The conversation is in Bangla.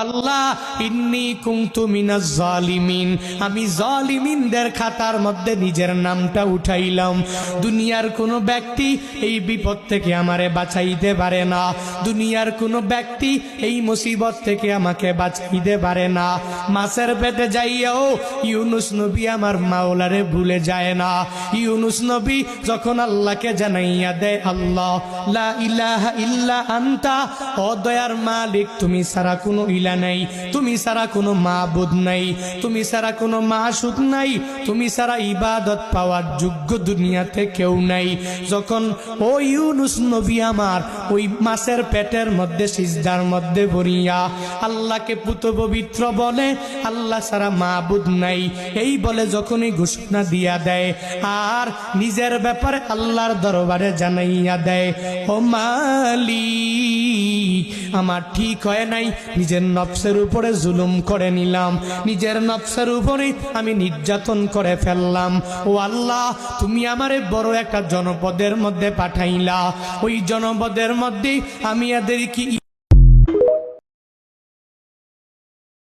আল্লাহ ইন্নী কুনতু মিনাজ জালিমিন, আমি জালিমিনদের খাতার মধ্যে নিজের নামটা উঠাইলাম। দুনিয়ার কোনো ব্যক্তি এই বিপদ থেকে আমারে বাঁচাইতে পারে না, দুনিয়ার কোনো ব্যক্তি এই মুসিবত থেকে আমাকে বাঁচাইতে পারে না। মাছের পেটে যাইয়াও ইউনুস নবী আমার মাওলারে ভুলে যায় না। ইউনুস নবী যখন আল্লাহকে জানাইয়া দেয়, আল্লাহ লা ইলাহা ইল্লা আনতা, ও দয়ার মালিক তুমি ছাড়া কোনো ইলাহ নাই, তুমি ছাড়া কোনো মাবুদ নাই, তুমি ছাড়া কোনো মাসুক নাই, তুমি ছাড়া ইবাদত পাওয়ার যোগ্য দুনিয়াতে কেউ নাই। যখন ও ইউনুস নবী আমার ওই মাছের পেটের মধ্যে সিজদার মধ্যে পড়িয়া আল্লাহকে পুত পবিত্র বলে, আল্লাহ ছাড়া মাবুদ নাই এই বলে যখনই ঘোষণা দিয়া দেয় আর নিজের ব্যাপারে আল্লাহর দরবারে জানাইয়া দেয়, ও মালিক আমার ঠিক হয় নাই, নিজের নফসের উপরে জুলুম করে নিলাম, নিজের নফসের উপরে আমি নির্যাতন করে ফেললাম। ও আল্লাহ তুমি আমারে বড় একটা জনপদের মধ্যে পাঠাইলা, ওই জনপদের মধ্যে আমি এদেরকে